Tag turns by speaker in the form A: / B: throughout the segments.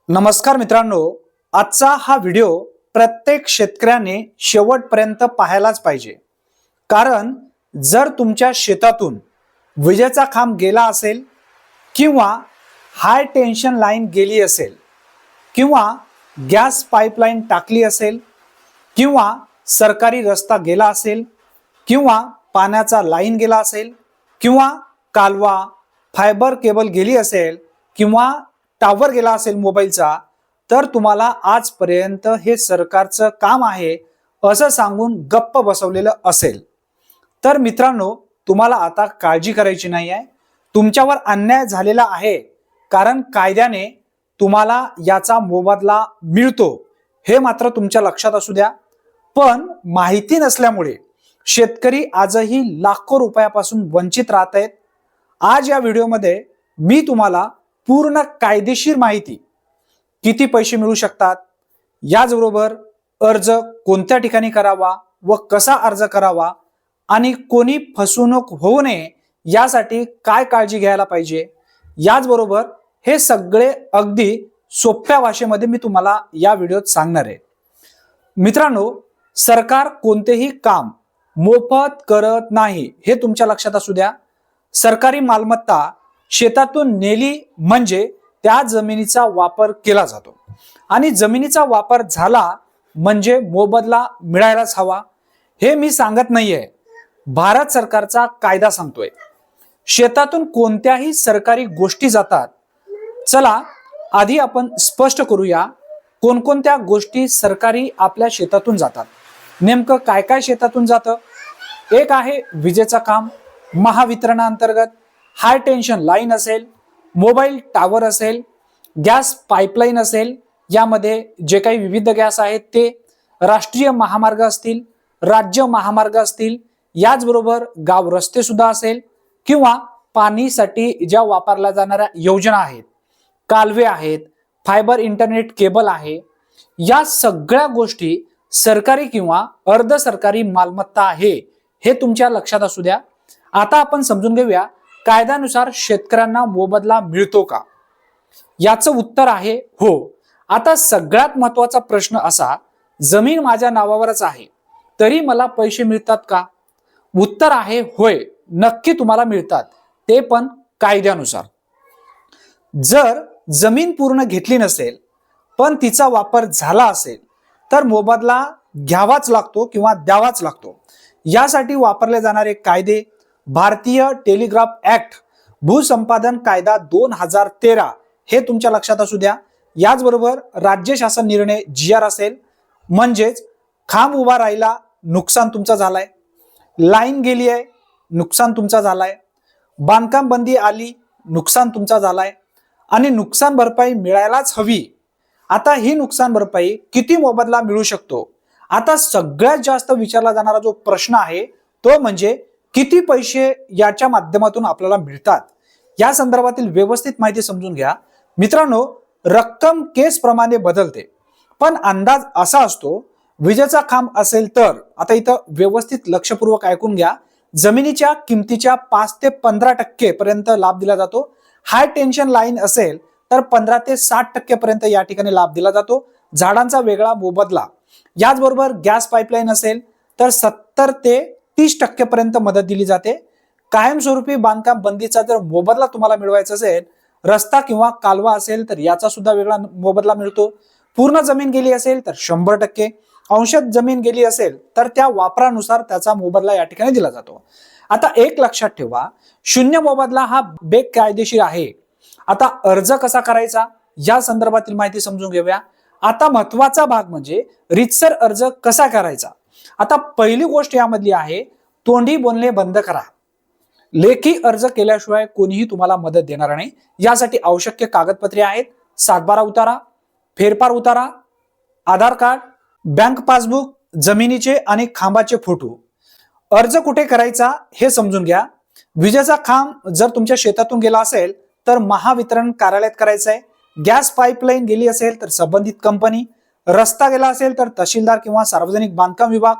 A: नमस्कार मित्रांनो, आजचा हा व्हिडिओ प्रत्येक शेतकऱ्याने शेवटपर्यंत पाहायलाच पाहिजे. कारण जर तुमच्या शेतातून विजेचा खांब गेला असेल किंवा हाय टेन्शन लाईन गेली असेल किंवा गॅस पाईपलाईन टाकली असेल किंवा सरकारी रस्ता गेला असेल किंवा पाण्याचा लाईन गेला असेल किंवा कालवा फायबर केबल गेली असेल किंवा टावर गेला असेल मोबाईलचा, तर तुम्हाला आजपर्यंत हे सरकारचं काम आहे असं सांगून गप्प बसवलेलं असेल. तर मित्रांनो, तुम्हाला आता काळजी करायची नाही आहे. तुमच्यावर अन्याय झालेला आहे, कारण कायद्याने तुम्हाला याचा मोबदला मिळतो हे मात्र तुमच्या लक्षात असू द्या. पण माहिती नसल्यामुळे शेतकरी आजही लाखो रुपयापासून वंचित राहत आहेत. आज या व्हिडिओमध्ये मी तुम्हाला पूर्ण कायदेशीर माहिती, किती पैसे मिळू शकतात, याचबरोबर अर्ज कोणत्या ठिकाणी करावा व कसा अर्ज करावा आणि कोणी फसवणूक होऊ नये यासाठी काय काळजी घ्यायला पाहिजे, याचबरोबर हे सगळे अगदी सोप्या भाषेमध्ये मी तुम्हाला या व्हिडिओत सांगणार आहे. मित्रांनो, सरकार कोणतेही काम मोफत करत नाही हे तुमच्या लक्षात असू द्या. सरकारी मालमत्ता शेतातून नेली म्हणजे त्या जमिनीचा वापर केला जातो आणि जमिनीचा वापर झाला म्हणजे मोबदला मिळायलाच हवा. हे मी सांगत नाहीये, भारत सरकारचा कायदा सांगतोय. शेतातून कोणत्याही सरकारी गोष्टी जातात. चला आधी आपण स्पष्ट करूया कोणकोणत्या गोष्टी सरकारी आपल्या शेतातून जातात. नेमकं काय काय शेतातून जातं. एक आहे विजेचा काम, महावितरणाअंतर्गत हाय टेन्शन लाईन असेल, मोबाईल टावर असेल, गॅस पाईपलाईन असेल, यामध्ये जे काही विविध गॅस आहेत ते, राष्ट्रीय महामार्ग असतील, राज्य महामार्ग असतील, याचबरोबर गाव रस्ते सुद्धा असेल किंवा पाणीसाठी ज्या वापरल्या जाणाऱ्या योजना आहेत, कालवे आहेत, फायबर इंटरनेट केबल आहे, या सगळ्या गोष्टी सरकारी किंवा अर्ध सरकारी मालमत्ता आहे हे तुमच्या लक्षात असू द्या. आता आपण समजून घेऊया कायद्यानुसार शेतकऱ्यांना मोबदला मिळतो का. याचं उत्तर आहे हो. आता सगळ्यात महत्वाचा प्रश्न असा, जमीन माझ्या नावावरच आहे तरी मला पैसे मिळतात का. उत्तर आहे होय, नक्की तुम्हाला मिळतात, ते पण कायद्यानुसार. जर जमीन पूर्ण घेतली नसेल पण तिचा वापर झाला असेल तर मोबदला घ्यावाच लागतो किंवा द्यावाच लागतो. यासाठी वापरले जाणारे कायदे भारतीय टेलिग्राफ ऍक्ट, भूसंपादन कायदा 2013 हे तुमच्या लक्षात असू द्या. याचबरोबर राज्य शासन निर्णय GR असेल, म्हणजेच खांब उभा राहिला नुकसान तुमचा झालाय, लाईन गेली आहे नुकसान तुमचा झालाय, बांधकाम बंदी आली नुकसान तुमचा झालाय आणि नुकसान भरपाई मिळायलाच हवी. आता ही नुकसान भरपाई किती मोबदला मिळू शकतो. आता सगळ्यात जास्त विचारला जाणारा जो प्रश्न आहे तो म्हणजे किती पैसे याच्या माध्यमातून आपल्याला मिळतात. या संदर्भातील व्यवस्थित माहिती समजून घ्या. मित्रांनो, रक्कम केस प्रमाणे बदलते, पण अंदाज असा असतो, विजेचा खांब असेल तर, आता इथं व्यवस्थित लक्षपूर्वक ऐकून घ्या, जमिनीच्या किमतीच्या 5 ते 15% पर्यंत लाभ दिला जातो. हाय टेन्शन लाईन असेल तर 15 ते 60% पर्यंत या ठिकाणी लाभ दिला जातो. झाडांचा वेगळा मोबदला. याचबरोबर गॅस पाईपलाईन असेल तर 70 ते 30% पर्यंत मदत दिली जाते. कायमस्वरूपी बांधकाम बंदीचा जर मोबदला तुम्हाला मिळवायचा असेल, रस्ता किंवा कालवा असेल तर याचा सुद्धा वेगळा मोबदला मिळतो. पूर्ण जमीन गेली असेल तर 100%, अंशतः जमीन गेली असेल तर त्या वापरानुसार त्याचा मोबदला या ठिकाणी दिला जातो. आता एक लक्षात ठेवा, शून्य मोबदला हा बेकायदेशीर आहे. आता अर्ज कसा करायचा या संदर्भातील माहिती समजून घेऊया. आता महत्वाचा भाग म्हणजे रीतसर अर्ज कसा करायचा. आता पहिली गोष्ट यामधली आहे, तोंडी बोलणे बंद करा. लेखी अर्ज केल्याशिवाय कोणीही तुम्हाला मदत देणार नाही. यासाठी आवश्यक कागदपत्रे आहेत, 7/12 उतारा, फेरफार उतारा, आधार कार्ड, बँक पासबुक, जमिनीचे आणि खांबाचे फोटो. अर्ज कुठे करायचा हे समजून घ्या. विजेचा खांब जर तुमच्या शेतातून गेला असेल तर महावितरण कार्यालयात करायचं आहे. गॅस पाईपलाईन गेली असेल तर संबंधित कंपनी, रस्ता गेला असेल तर तहसीलदार किंवा सार्वजनिक बांधकाम विभाग.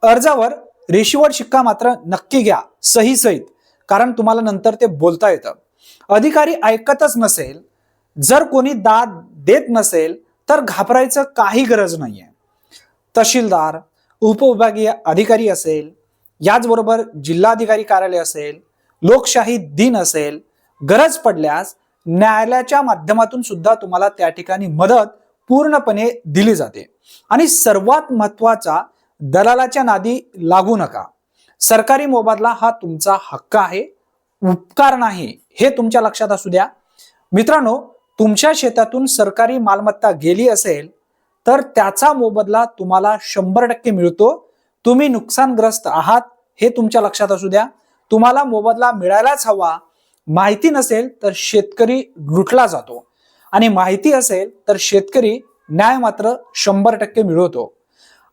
A: अर्जावर रेशीवर शिक्का मात्र नक्की घ्या, सही सहित, कारण तुम्हाला नंतर ते बोलता येतं. अधिकारी ऐकतच नसेल, जर कोणी दाद देत नसेल तर घाबरायचं काही गरज नाहीये. तहसीलदार, उपविभागीय अधिकारी असेल, याचबरोबर जिल्हाधिकारी कार्यालय असेल, लोकशाही दिन असेल, गरज पडल्यास न्यायालयाच्या माध्यमातून सुद्धा तुम्हाला त्या ठिकाणी मदत पूर्णपणे दिली जाते. आणि सर्वात महत्वाचा, दलालाच्या नादी लागू नका. सरकारी मोबदला हा तुमचा हक्क आहे, उपकार नाही, हे तुमच्या लक्षात असू द्या. मित्रांनो, तुमच्या शेतातून सरकारी मालमत्ता गेली असेल तर त्याचा मोबदला तुम्हाला 100% मिळतो. तुम्ही नुकसानग्रस्त आहात हे तुमच्या लक्षात असू द्या. तुम्हाला मोबदला मिळायलाच हवा. माहिती नसेल तर शेतकरी लुटला जातो आणि माहिती असेल तर शेतकरी न्याय मात्र 100% मिळवतो.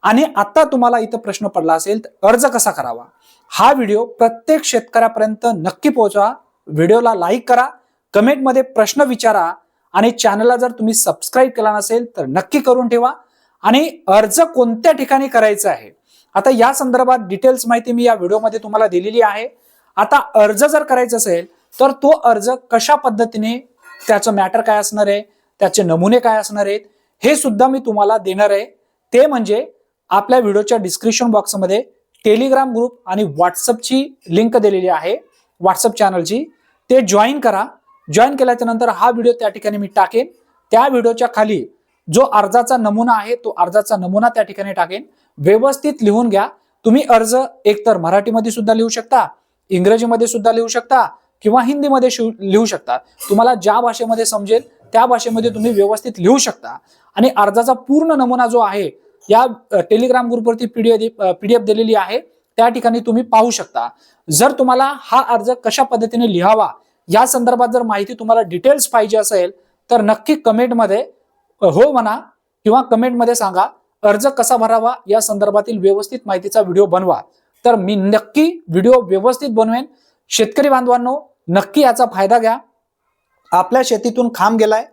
A: आणि आता तुम्हाला इथं प्रश्न पडला असेल तर अर्ज कसा करावा, हा व्हिडिओ प्रत्येक शेतकऱ्यापर्यंत नक्की पोहोचवा. व्हिडिओला लाईक करा, कमेंटमध्ये प्रश्न विचारा आणि चॅनलला जर तुम्ही सबस्क्राईब केला नसेल तर नक्की करून ठेवा. आणि अर्ज कोणत्या ठिकाणी करायचा आहे, आता या संदर्भात डिटेल्स माहिती मी या व्हिडिओमध्ये तुम्हाला दिलेली आहे. आता अर्ज जर करायचा असेल तर तो अर्ज कशा पद्धतीने, त्याचं मॅटर काय असणार आहे, त्याचे नमुने काय असणार आहेत, हे सुद्धा मी तुम्हाला देणार आहे. ते म्हणजे आपल्या व्हिडिओच्या डिस्क्रिप्शन बॉक्समध्ये टेलिग्राम ग्रुप आणि व्हॉट्सअपची लिंक दिलेली आहे, व्हॉट्सअप चॅनलची. ते जॉईन करा. जॉईन केल्याच्या नंतर हा व्हिडिओ त्या ठिकाणी मी टाकेन. त्या व्हिडिओच्या खाली जो अर्जाचा नमुना आहे तो अर्जाचा नमुना त्या ठिकाणी टाकेन. व्यवस्थित लिहून घ्या. तुम्ही अर्ज एकतर मराठीमध्ये सुद्धा लिहू शकता, इंग्रजीमध्ये सुद्धा लिहू शकता किंवा हिंदीमध्ये लिहू शकता. तुम्हाला ज्या भाषेमध्ये समजेल त्या भाषेमध्ये तुम्ही व्यवस्थित लिहू शकता. आणि अर्जाचा पूर्ण नमुना जो आहे या टेलिग्राम ग्रुपवरती पीडीएफ दिलेली आहे, त्या ठिकाणी तुम्ही पाहू शकता. जर तुम्हाला हा अर्ज कशा पद्धतीने लिहावा या संदर्भात जर माहिती तुम्हाला डिटेल्स पाहिजे असेल तर नक्की कमेंटमध्ये हो म्हणा किंवा कमेंटमध्ये सांगा. अर्ज कसा भरावा या संदर्भातील व्यवस्थित माहितीचा व्हिडिओ बनवा, तर मी नक्की व्हिडिओ व्यवस्थित बनवेन. शेतकरी बांधवांनो, नक्की याचा फायदा घ्या. आपल्या शेतीतून खांब गेलाय,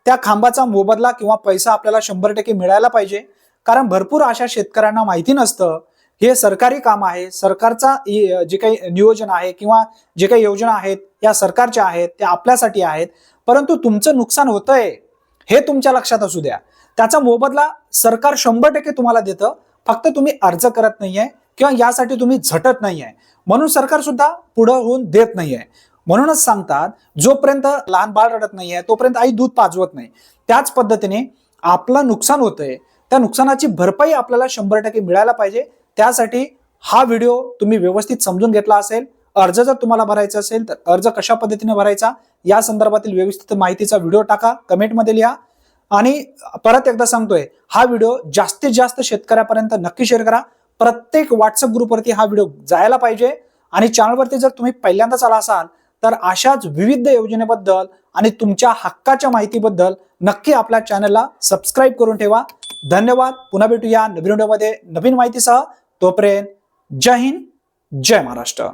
A: त्या खांबाचा मोबदला किंवा पैसा आपल्याला 100% मिळायला पाहिजे. कारण भरपूर अशा शेतकऱ्यांना माहिती नसतं हे सरकारी काम आहे, सरकारचा जे काही नियोजन आहे किंवा जे काही योजना आहेत या सरकारच्या आहेत, त्या आपल्यासाठी आहेत. परंतु तुमचं नुकसान होतंय हे तुमच्या लक्षात असू द्या. त्याचा मोबदला सरकार 100% तुम्हाला देतं, फक्त तुम्ही अर्ज करत नाहीये किंवा यासाठी तुम्ही झटत नाहीये, म्हणून सरकार सुद्धा पुढे होऊन देत नाहीये. म्हणूनच सांगतात, जोपर्यंत लहान बाळ रडत नाहीये तोपर्यंत आई दूध पाजवत नाही. त्याच पद्धतीने आपलं नुकसान होतंय, त्या नुकसानाची भरपाई आपल्याला 100% मिळायला पाहिजे. त्यासाठी हा व्हिडिओ तुम्ही व्यवस्थित समजून घेतला असेल. अर्ज जर तुम्हाला भरायचा असेल तर अर्ज कशा पद्धतीने भरायचा या संदर्भातील व्यवस्थित माहितीचा व्हिडिओ टाका, कमेंटमध्ये लिहा. आणि परत एकदा सांगतोय, हा व्हिडिओ जास्तीत जास्त शेतकऱ्यापर्यंत नक्की शेअर करा. प्रत्येक व्हॉट्सअप ग्रुपवरती हा व्हिडिओ जायला पाहिजे. आणि चॅनलवरती जर तुम्ही पहिल्यांदाच आला असाल तर अशाच विविध योजनेबद्दल आणि तुमच्या हक्काच्या माहितीबद्दल नक्की आपल्या चॅनलला सबस्क्राईब करून ठेवा. धन्यवाद. पुन्हा भेटूया नवीन व्हिडिओमध्ये नवीन माहितीसह. तोपर्यंत जय हिंद, जय महाराष्ट्र.